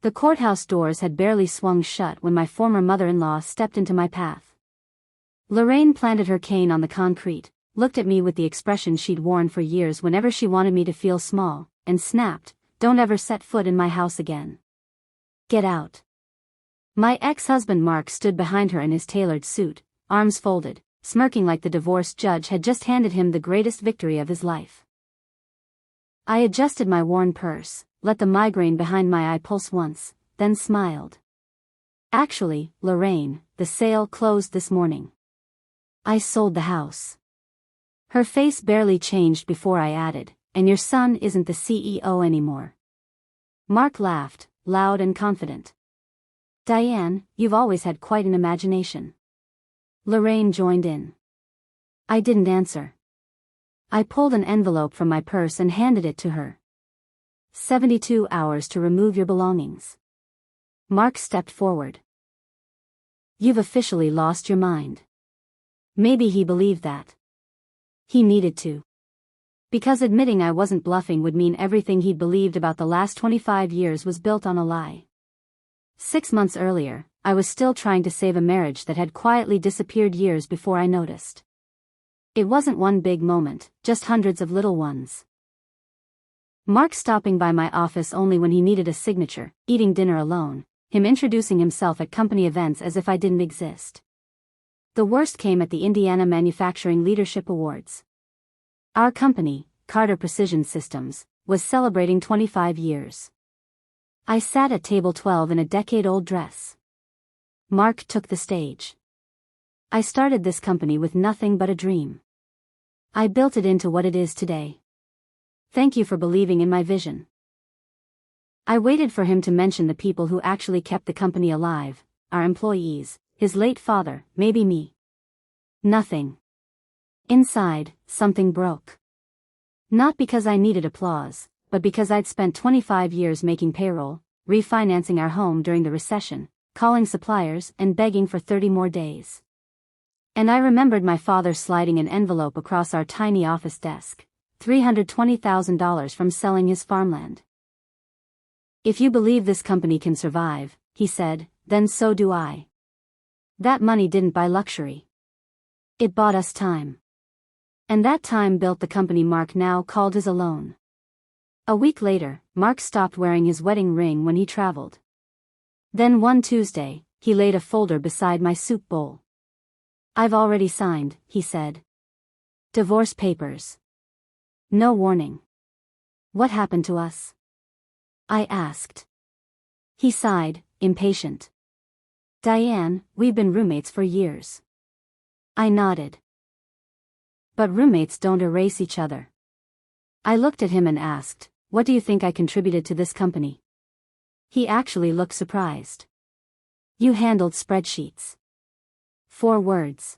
The courthouse doors had barely swung shut when my former mother-in-law stepped into my path. Lorraine planted her cane on the concrete, looked at me with the expression she'd worn for years whenever she wanted me to feel small, and snapped, "Don't ever set foot in my house again. Get out." My ex-husband Mark stood behind her in his tailored suit, arms folded, smirking like the divorce judge had just handed him the greatest victory of his life. I adjusted my worn purse, let the migraine behind my eye pulse once, then smiled. "Actually, Lorraine, the sale closed this morning. I sold the house." Her face barely changed before I added, "And your son isn't the CEO anymore." Mark laughed, loud and confident. "Diane, you've always had quite an imagination." Lorraine joined in. I didn't answer. I pulled an envelope from my purse and handed it to her. 72 hours to remove your belongings." Mark stepped forward. "You've officially lost your mind." Maybe he believed that. He needed to. Because admitting I wasn't bluffing would mean everything he'd believed about the last 25 years was built on a lie. 6 months earlier, I was still trying to save a marriage that had quietly disappeared years before I noticed. It wasn't one big moment, just hundreds of little ones. Mark stopping by my office only when he needed a signature, eating dinner alone, him introducing himself at company events as if I didn't exist. The worst came at the Indiana Manufacturing Leadership Awards. Our company, Carter Precision Systems, was celebrating 25 years. I sat at table 12 in a decade-old dress. Mark took the stage. "I started this company with nothing but a dream. I built it into what it is today. Thank you for believing in my vision." I waited for him to mention the people who actually kept the company alive, our employees, his late father, maybe me. Nothing. Inside, something broke. Not because I needed applause, but because I'd spent 25 years making payroll, refinancing our home during the recession, calling suppliers and begging for 30 more days. And I remembered my father sliding an envelope across our tiny office desk, $320,000 from selling his farmland. "If you believe this company can survive," he said, "then so do I." That money didn't buy luxury. It bought us time. And that time built the company Mark now called his own. A week later, Mark stopped wearing his wedding ring when he traveled. Then one Tuesday, he laid a folder beside my soup bowl. "I've already signed," he said. "Divorce papers." No warning. "What happened to us?" I asked. He sighed, impatient. "Diane, we've been roommates for years." I nodded. "But roommates don't erase each other." I looked at him and asked, "What do you think I contributed to this company?" He actually looked surprised. "You handled spreadsheets." 4 words.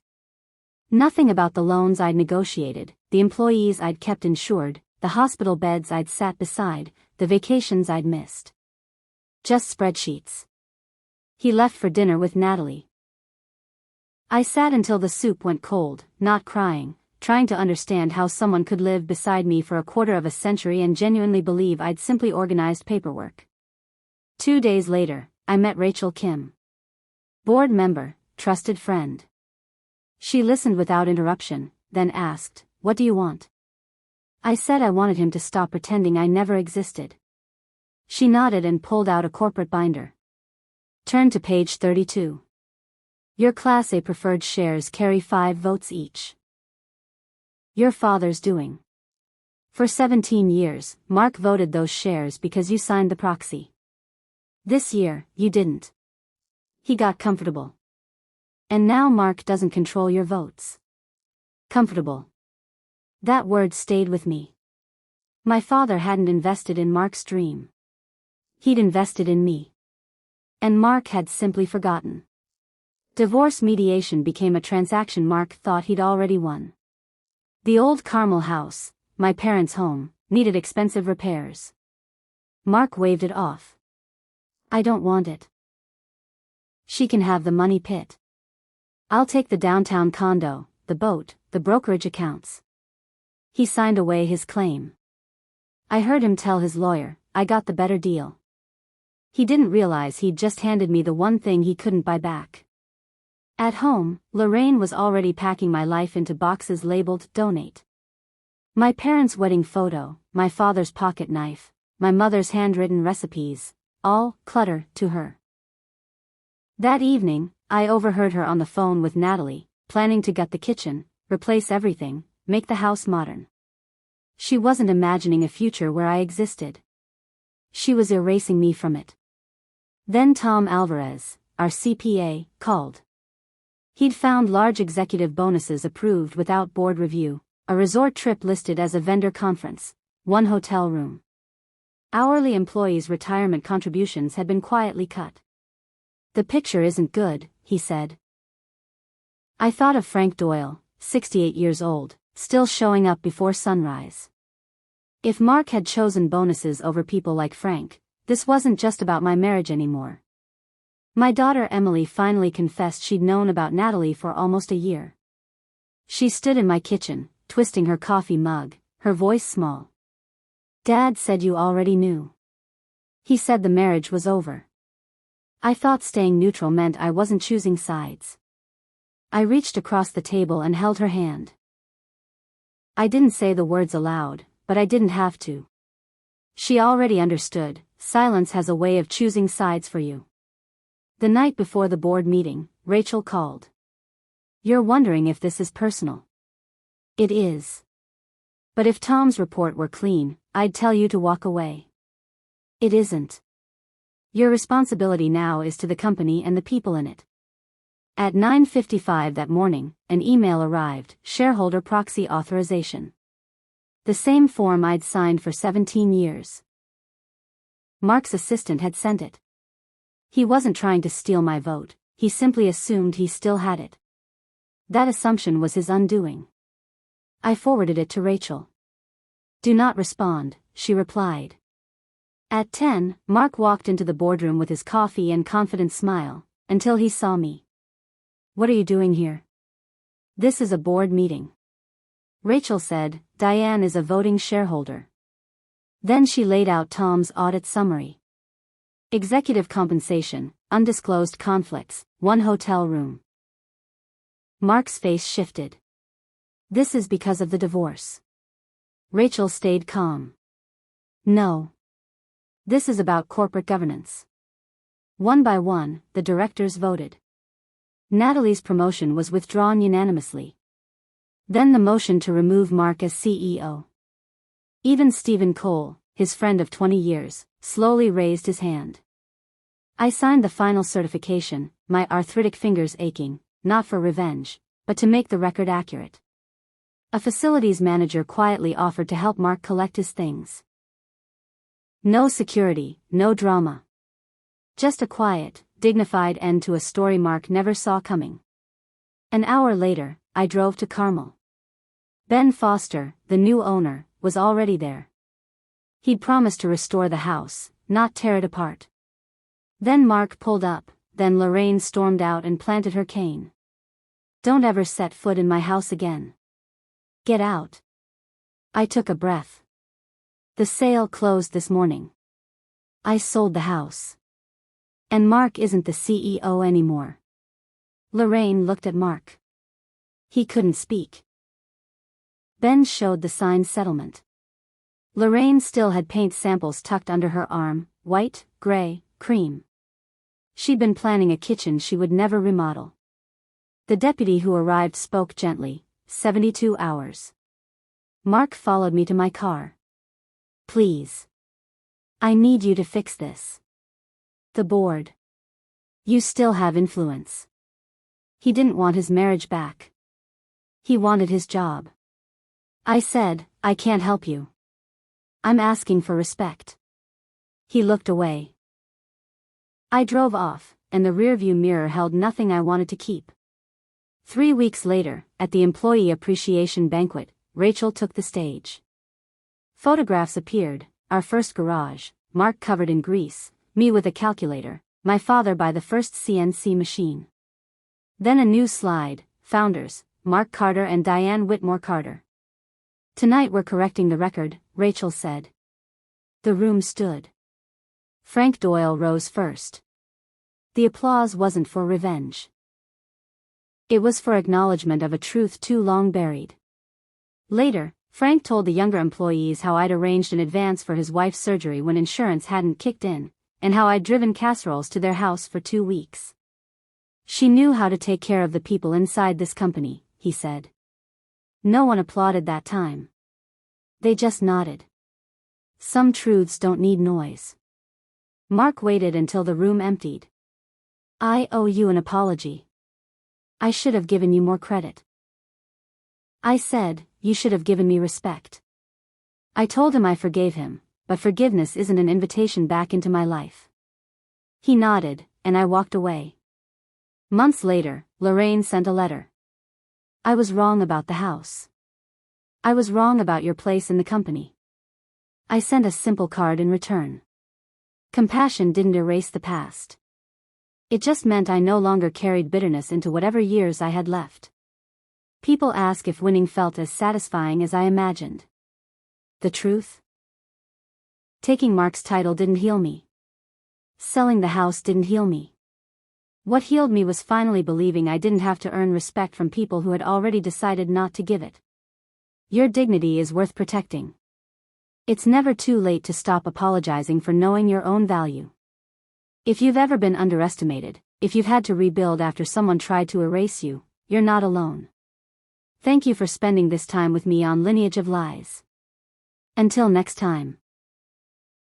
Nothing about the loans I'd negotiated, the employees I'd kept insured, the hospital beds I'd sat beside, the vacations I'd missed. Just spreadsheets. He left for dinner with Natalie. I sat until the soup went cold, not crying, trying to understand how someone could live beside me for a quarter of a century and genuinely believe I'd simply organized paperwork. 2 days later, I met Rachel Kim. Board member, trusted friend. She listened without interruption, then asked, "What do you want?" I said I wanted him to stop pretending I never existed. She nodded and pulled out a corporate binder. Turn to page 32. Your Class A preferred shares carry 5 votes each. Your father's doing. For 17 years, Mark voted those shares because you signed the proxy. This year, you didn't. He got comfortable. And now Mark doesn't control your votes. Comfortable. That word stayed with me. My father hadn't invested in Mark's dream. He'd invested in me. And Mark had simply forgotten. Divorce mediation became a transaction Mark thought he'd already won. The old Carmel house, my parents' home, needed expensive repairs. Mark waved it off. I don't want it. She can have the money pit. I'll take the downtown condo, the boat, the brokerage accounts. He signed away his claim. I heard him tell his lawyer, I got the better deal. He didn't realize he'd just handed me the one thing he couldn't buy back. At home, Lorraine was already packing my life into boxes labeled "Donate." My parents' wedding photo, my father's pocket knife, my mother's handwritten recipes, all clutter to her. That evening, I overheard her on the phone with Natalie, planning to gut the kitchen, replace everything, make the house modern. She wasn't imagining a future where I existed. She was erasing me from it. Then Tom Alvarez, our CPA, called. He'd found large executive bonuses approved without board review, a resort trip listed as a vendor conference, one hotel room. Hourly employees' retirement contributions had been quietly cut. "The picture isn't good," he said. I thought of Frank Doyle, 68 years old, still showing up before sunrise. If Mark had chosen bonuses over people like Frank, this wasn't just about my marriage anymore. My daughter Emily finally confessed she'd known about Natalie for almost a year. She stood in my kitchen, twisting her coffee mug, her voice small. "Dad said you already knew. He said the marriage was over." I thought staying neutral meant I wasn't choosing sides. I reached across the table and held her hand. I didn't say the words aloud, but I didn't have to. She already understood. Silence has a way of choosing sides for you. The night before the board meeting, Rachel called. "You're wondering if this is personal." "It is. But if Tom's report were clean, I'd tell you to walk away." "It isn't. Your responsibility now is to the company and the people in it." At 9:55 that morning, an email arrived, shareholder proxy authorization. The same form I'd signed for 17 years. Mark's assistant had sent it. He wasn't trying to steal my vote, he simply assumed he still had it. That assumption was his undoing. I forwarded it to Rachel. "Do not respond," she replied. At 10, Mark walked into the boardroom with his coffee and confident smile, until he saw me. "What are you doing here?" "This is a board meeting." Rachel said, "Diane is a voting shareholder." Then she laid out Tom's audit summary. Executive compensation, undisclosed conflicts, one hotel room. Mark's face shifted. "This is because of the divorce." Rachel stayed calm. "No. This is about corporate governance." One by one, the directors voted. Natalie's promotion was withdrawn unanimously. Then the motion to remove Mark as CEO. Even Stephen Cole, his friend of 20 years, slowly raised his hand. I signed the final certification, my arthritic fingers aching, not for revenge, but to make the record accurate. A facilities manager quietly offered to help Mark collect his things. No security, no drama. Just a quiet, dignified end to a story Mark never saw coming. An hour later, I drove to Carmel. Ben Foster, the new owner, was already there. He'd promised to restore the house, not tear it apart. Then Mark pulled up, then Lorraine stormed out and planted her cane. "Don't ever set foot in my house again. Get out." I took a breath. The sale closed this morning. I sold the house. And Mark isn't the CEO anymore. Lorraine looked at Mark. He couldn't speak. Ben showed the signed settlement. Lorraine still had paint samples tucked under her arm, white, gray, cream. She'd been planning a kitchen she would never remodel. The deputy who arrived spoke gently, 72 hours. Mark followed me to my car. "Please. I need you to fix this. The board. You still have influence." He didn't want his marriage back. He wanted his job. I said, "I can't help you. I'm asking for respect." He looked away. I drove off, and the rearview mirror held nothing I wanted to keep. 3 weeks later, at the employee appreciation banquet, Rachel took the stage. Photographs appeared, our first garage, Mark covered in grease, me with a calculator, my father by the first CNC machine. Then a new slide, founders, Mark Carter and Diane Whitmore Carter. "Tonight we're correcting the record," Rachel said. The room stood. Frank Doyle rose first. The applause wasn't for revenge. It was for acknowledgement of a truth too long buried. Later, Frank told the younger employees how I'd arranged in advance for his wife's surgery when insurance hadn't kicked in, and how I'd driven casseroles to their house for 2 weeks. She knew how to take care of the people inside this company, he said. No one applauded that time. They just nodded. Some truths don't need noise. Mark waited until the room emptied. I owe you an apology. I should have given you more credit. I said, you should have given me respect. I told him I forgave him, but forgiveness isn't an invitation back into my life. He nodded, and I walked away. Months later, Lorraine sent a letter. I was wrong about the house. I was wrong about your place in the company. I sent a simple card in return. Compassion didn't erase the past. It just meant I no longer carried bitterness into whatever years I had left. People ask if winning felt as satisfying as I imagined. The truth? Taking Mark's title didn't heal me. Selling the house didn't heal me. What healed me was finally believing I didn't have to earn respect from people who had already decided not to give it. Your dignity is worth protecting. It's never too late to stop apologizing for knowing your own value. If you've ever been underestimated, if you've had to rebuild after someone tried to erase you, you're not alone. Thank you for spending this time with me on Lineage of Lies. Until next time.